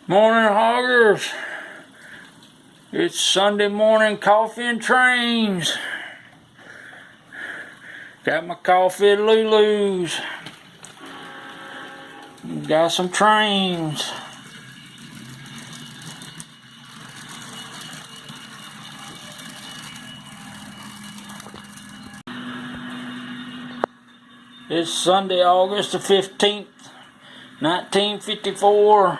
Morning, hoggers. It's Sunday morning coffee and trains. Got my coffee at Lulu's. Got some trains. It's Sunday, August the 15th, 1954.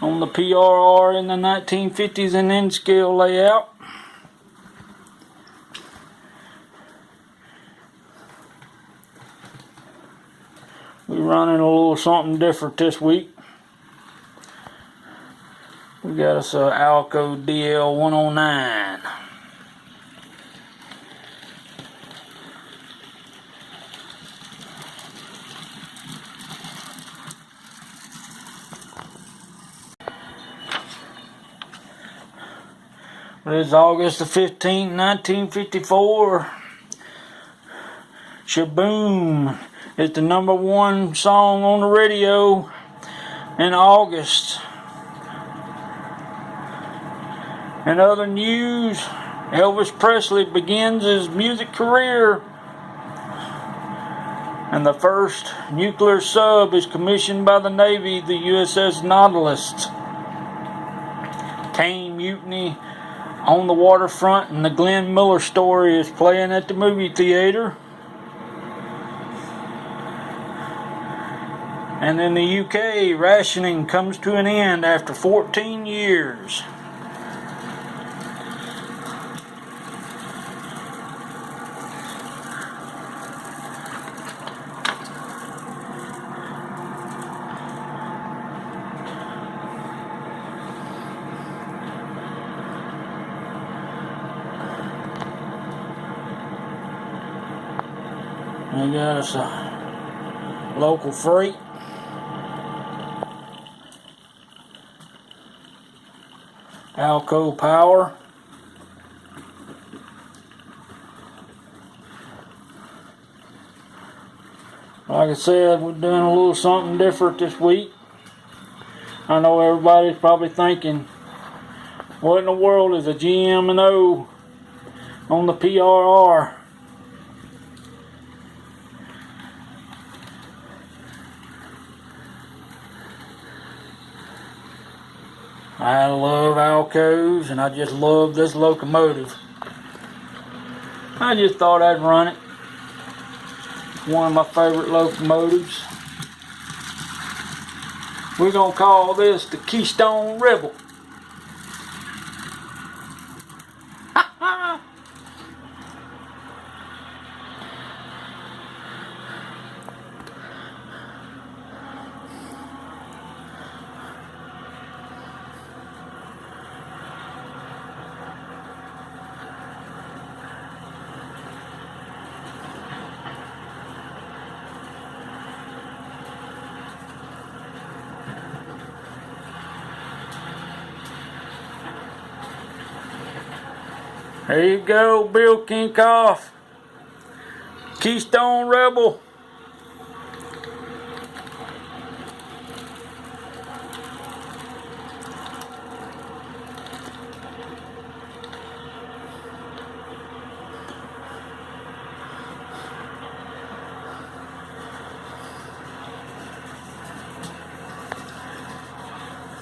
On the PRR in the 1950s and N scale layout. We're running a little something different this week. We got us a Alco DL109. It is August the 15th, 1954. Shaboom is the #1 song on the radio in August. In other news, Elvis Presley begins his music career, and the first nuclear sub is commissioned by the Navy, the USS Nautilus. Kane mutiny on the waterfront, and the Glenn Miller story is playing at the movie theater. And in the UK, rationing comes to an end after 14 years. We got us a local freight. Alco Power. Like I said, we're doing a little something different this week. I know everybody's probably thinking, what in the world is a GM&O on the PRR? I love Alcos, and I just love this locomotive. I just thought I'd run it. One of my favorite locomotives. We're gonna call this the Keystone Rebel. There you go, Bill Kinkoff. Keystone Rebel.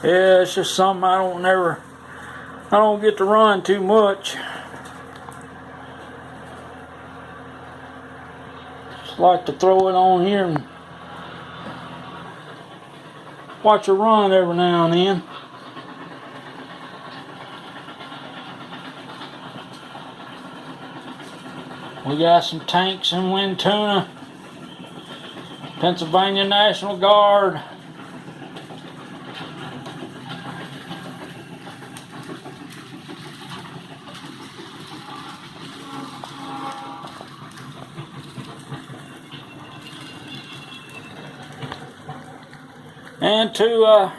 Yeah, it's just something I don't get to run too much. Like to throw it on here and watch it run every now and then. We got some tanks in Wintuna, Pennsylvania National Guard. And to a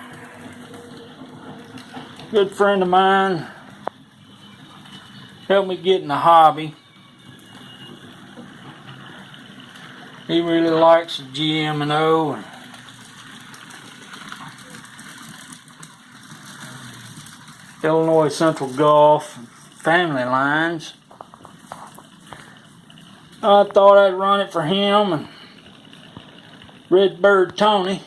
good friend of mine, helped me get in the hobby. He really likes GM&O, and Illinois Central Gulf family lines. I thought I'd run it for him and Redbird Tony.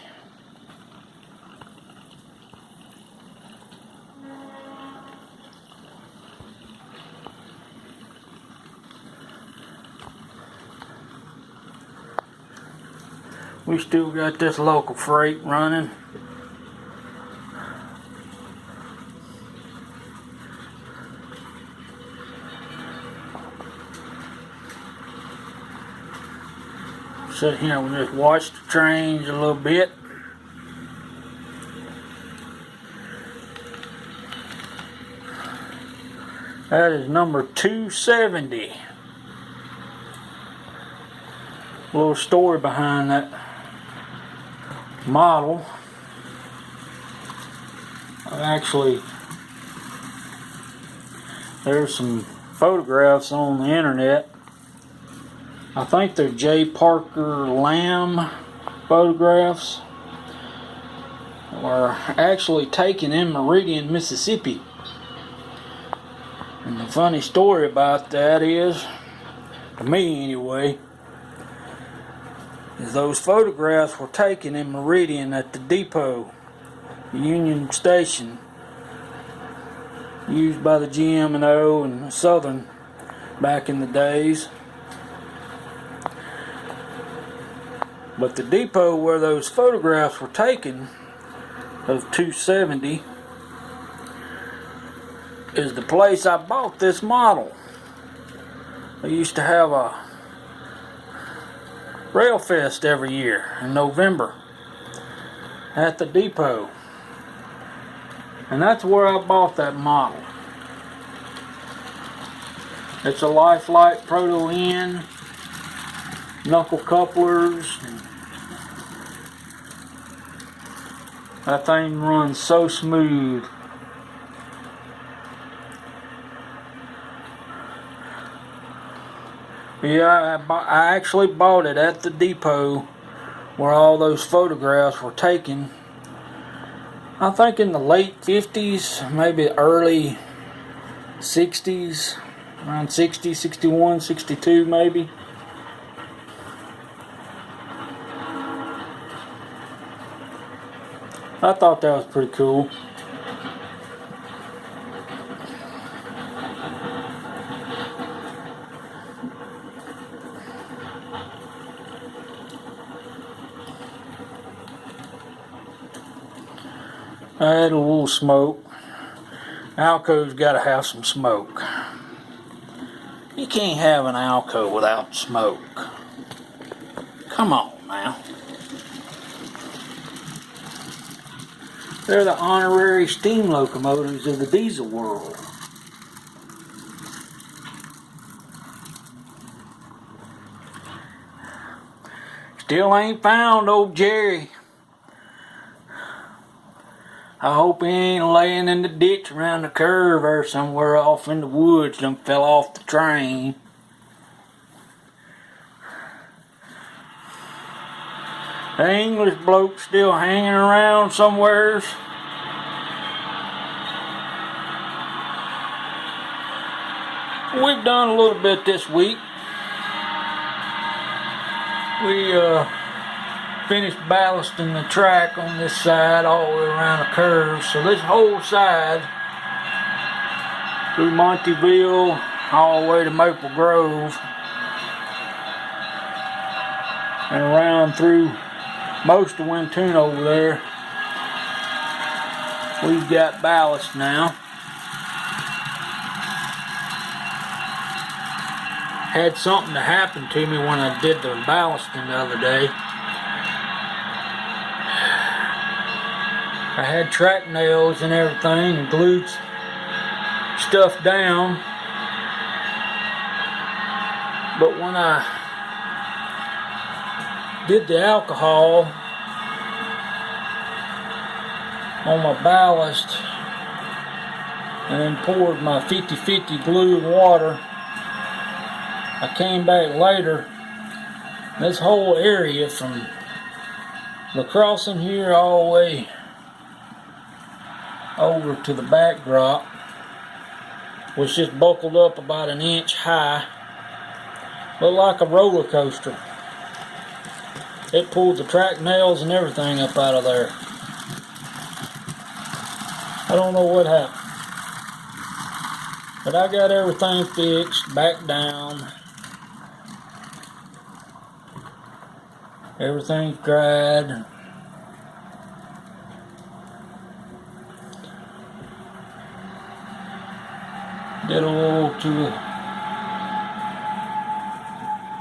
We still got this local freight running. Sit here and just watch the trains a little bit. That is number 270. A little story behind that model. Actually, there's some photographs on the internet. I think they're J. Parker Lamb photographs. Were actually taken in Meridian, Mississippi. And the funny story about that is, to me anyway, is those photographs were taken in Meridian at the depot, the Union Station, used by the GM&O and Southern back in the days. But the depot where those photographs were taken of 270 is the place I bought this model. They used to have a Rail Fest every year in November at the depot. And that's where I bought that model. It's a Lifelike Proto-N, knuckle couplers. That thing runs so smooth. Yeah, I actually bought it at the depot where all those photographs were taken. I think in the late 50s, maybe early 60s, around 60, 61, 62 maybe. I thought that was pretty cool. I had a little smoke. Alco's got to have some smoke. You can't have an Alco without smoke. Come on now. They're the honorary steam locomotives of the diesel world. Still ain't found old Jerry. I hope he ain't laying in the ditch around the curve or somewhere off in the woods and fell off the train. The English bloke still hanging around somewheres. We've done a little bit this week. We finished ballasting the track on this side all the way around the curve. So this whole side through Montyville all the way to Maple Grove and around through most of Wintuna over there, we've got ballast now. Had something to happen to me when I did the ballasting the other day. I had track nails and everything and glued stuff down, but when I did the alcohol on my ballast and then poured my 50-50 glue and water, I came back later. This whole area from the crossing here all the way over to the backdrop, was just buckled up about an inch high. Looked like a roller coaster. It pulled the track nails and everything up out of there. I don't know what happened. But I got everything fixed, back down. Everything's dried. Did a little to the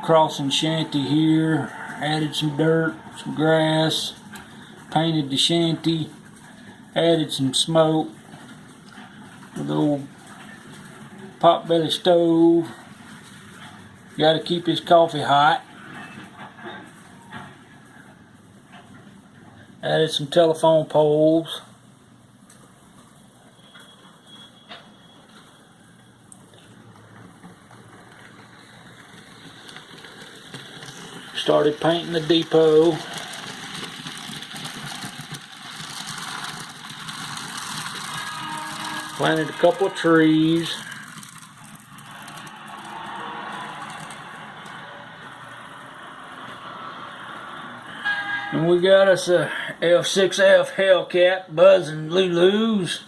crossing shanty here. Added some dirt, some grass. Painted the shanty. Added some smoke. With the old potbelly stove. Got to keep his coffee hot. Added some telephone poles. Started painting the depot. Planted a couple of trees. And we got us a F6F Hellcat buzzing Lulus.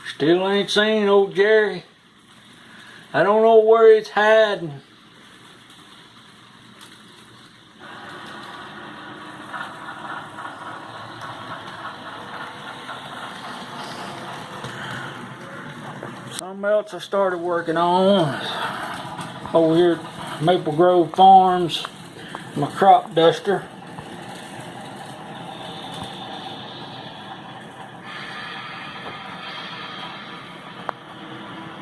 Still ain't seen old Jerry. I don't know where it's hiding. Something else I started working on over here at Maple Grove Farms, my crop duster.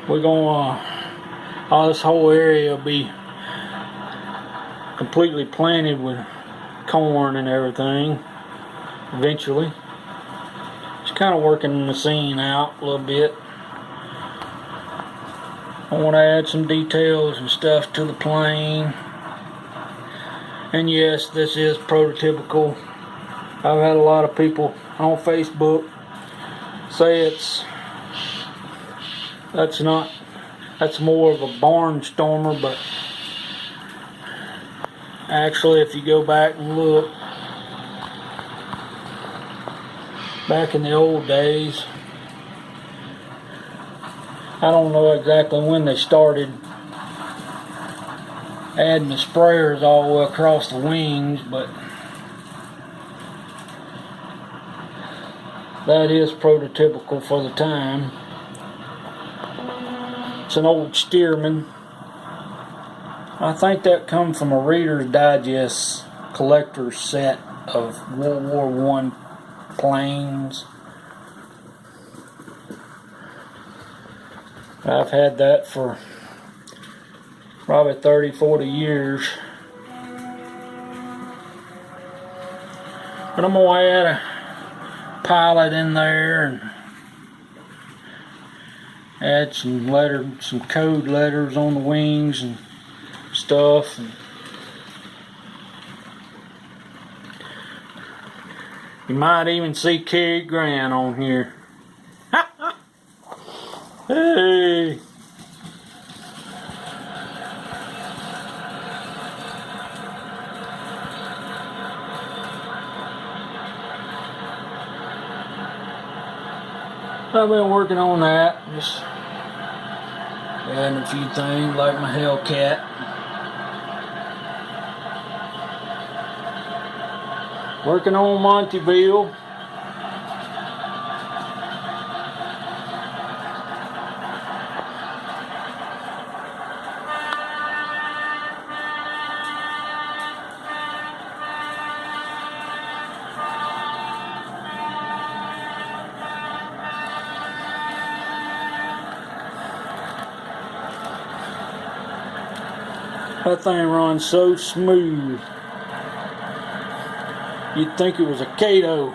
We're gonna, this whole area will be completely planted with corn and everything eventually. Just kind of working the scene out a little bit. I want to add some details and stuff to the plane. And yes, this is prototypical. I've had a lot of people on Facebook say that's more of a barnstormer, but actually if you go back and look, back in the old days, I don't know exactly when they started adding the sprayers all the way across the wings, but that is prototypical for the time. It's an old Stearman. I think that come from a Reader's Digest collector's set of World War I planes. I've had that for probably 30-40 years. But I'm gonna add a pilot in there and add some code letters on the wings and stuff. And you might even see Cary Grant on here. Hey! I've been working on that, just adding a few things like my Hellcat. Working on Montyville. That thing runs so smooth. You'd think it was a Kato.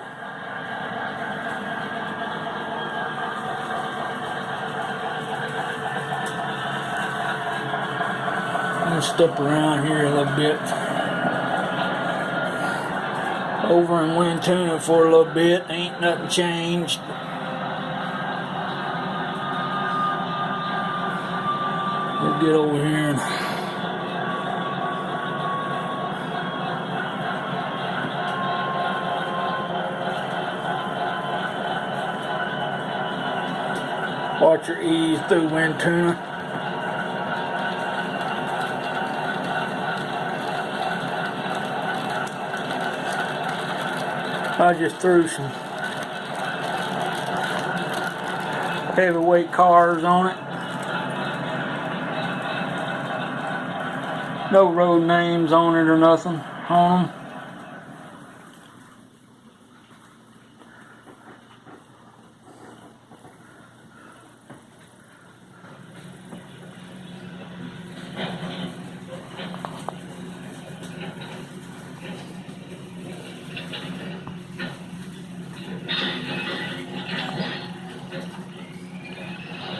I'm gonna step around here a little bit. Over in Wintuna for a little bit. Ain't nothing changed. We'll get over here and watch her ease through Wintuna. I just threw some heavyweight cars on it. No road names on it or nothing on them.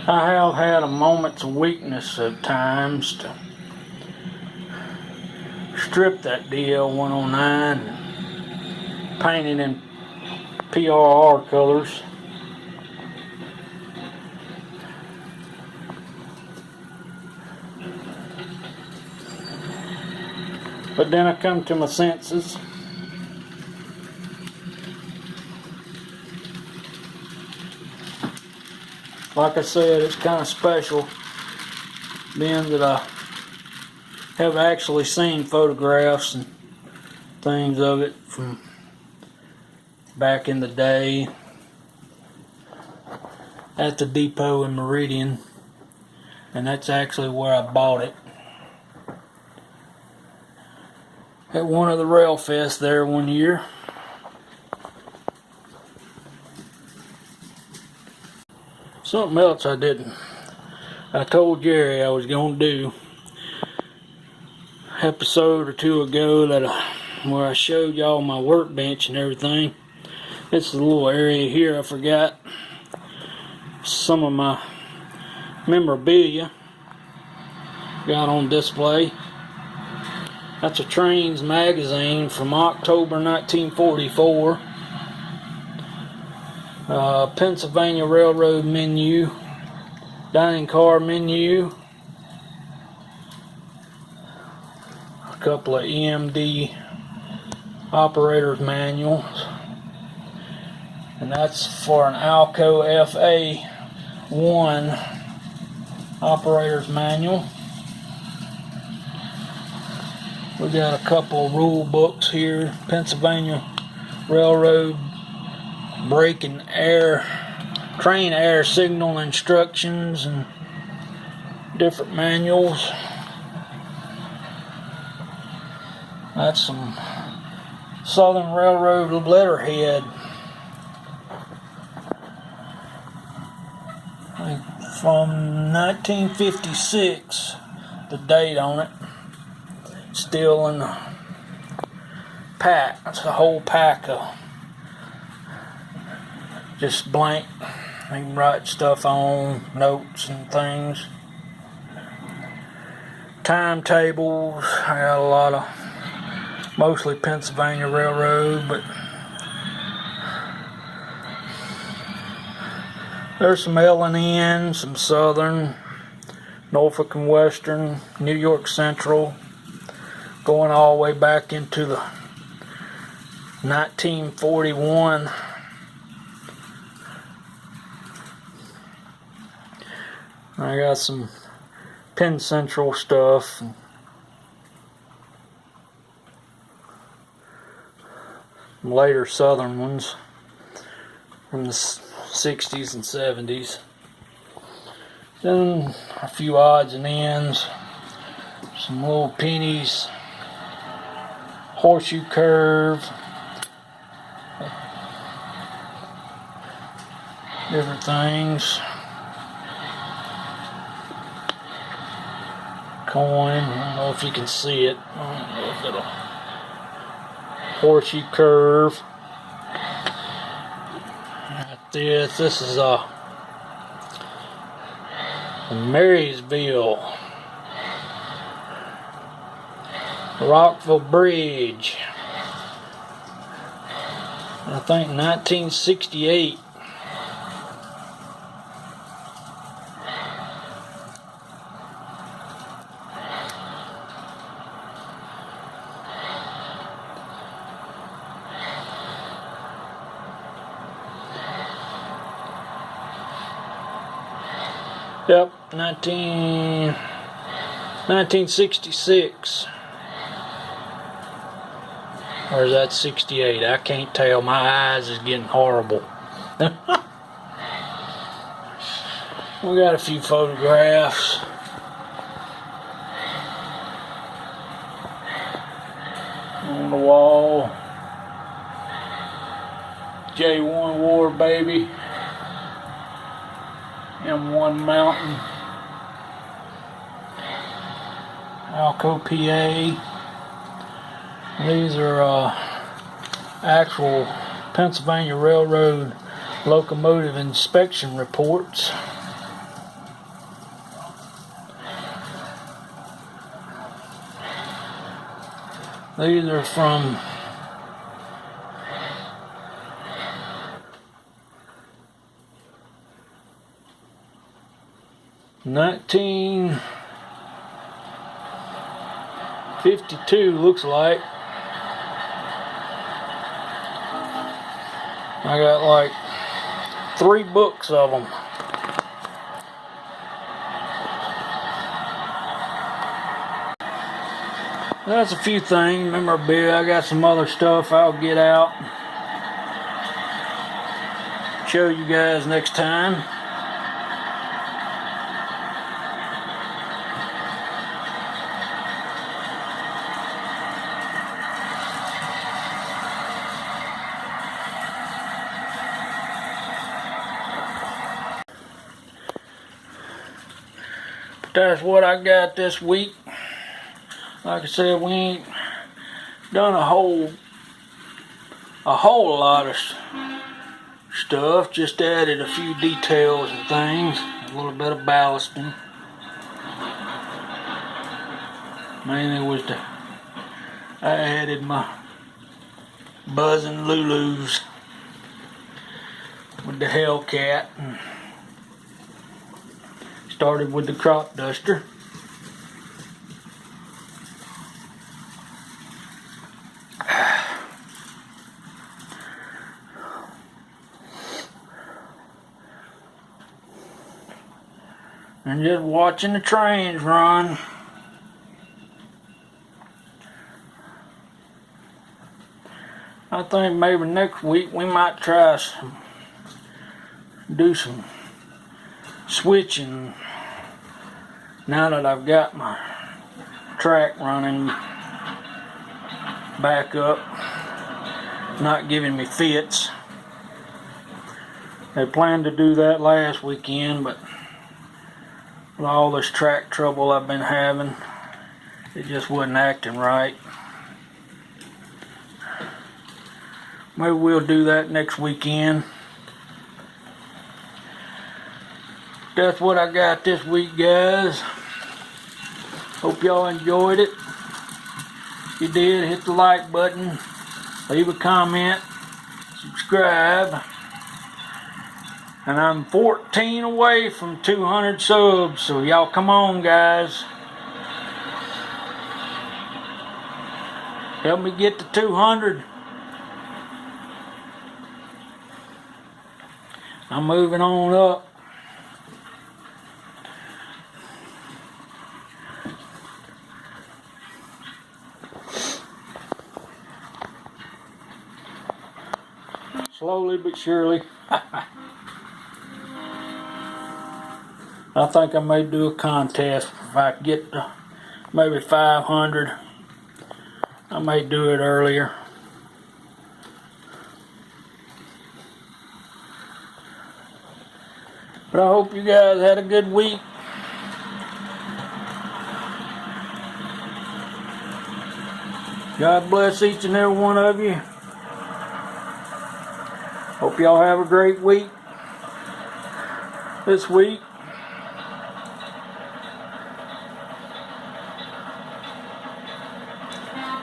I have had a moment's weakness at times to strip that DL109 and paint it in PRR colors. But then I come to my senses. Like I said, it's kind of special being that I have actually seen photographs and things of it from back in the day at the depot in Meridian, and that's actually where I bought it. At one of the rail fests there one year. Something else I told Jerry I was going to do episode or two ago that where I showed y'all my workbench and everything. It's a little area here I forgot some of my memorabilia got on display. That's a Trains magazine from October 1944. Pennsylvania Railroad menu, dining car menu, a couple of EMD operators manuals, and that's for an Alco FA1 operator's manual. We got a couple of rule books here, Pennsylvania Railroad brake and air, train air signal instructions and different manuals. That's some Southern Railroad letterhead. From 1956, the date on it. Still in the pack. That's a whole pack of just blank. You can write stuff on, notes and things. Timetables. I got a lot of, mostly Pennsylvania Railroad, but there's some L&N, some Southern, Norfolk and Western, New York Central, going all the way back into the 1941. I got some Penn Central stuff, and some later Southern ones from the 60s and 70s. Then a few odds and ends, some little pennies, horseshoe curve, different things. coin. I don't know if you can see it. I don't know if it'll. Horseshoe curve. Like this. This is Marysville, Rockville Bridge. I think 1968. Yep, 1966. Or is that 68? I can't tell. My eyes is getting horrible. We got a few photographs. On the wall. J1 War Baby. M1 Mountain, Alco, PA. These are actual Pennsylvania Railroad locomotive inspection reports. These are from '52, looks like. I got like 3 books of them. That's a few things, memorabilia. I got some other stuff I'll get out. Show you guys next time. That's what I got this week. Like I said, we ain't done a whole lot of stuff. Just added a few details and things. A little bit of ballasting. Mainly was I added my buzzing Lulus with the Hellcat. And started with the crop duster. And just watching the trains run. I think maybe next week we might try do some switching. Now that I've got my track running back up, not giving me fits. They planned to do that last weekend, but with all this track trouble I've been having, it just wasn't acting right. Maybe we'll do that next weekend. That's what I got this week, guys. Hope y'all enjoyed it. If you did, hit the like button, leave a comment, subscribe. And I'm 14 away from 200 subs, so y'all come on, guys. Help me get to 200. I'm moving on up. Slowly but surely. I think I may do a contest. If I get to maybe 500, I may do it earlier. But I hope you guys had a good week. God bless each and every one of you. Hope y'all have a great week this week.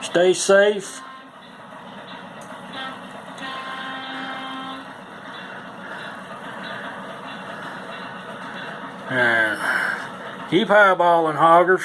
Stay safe. And keep highballing, hoggers.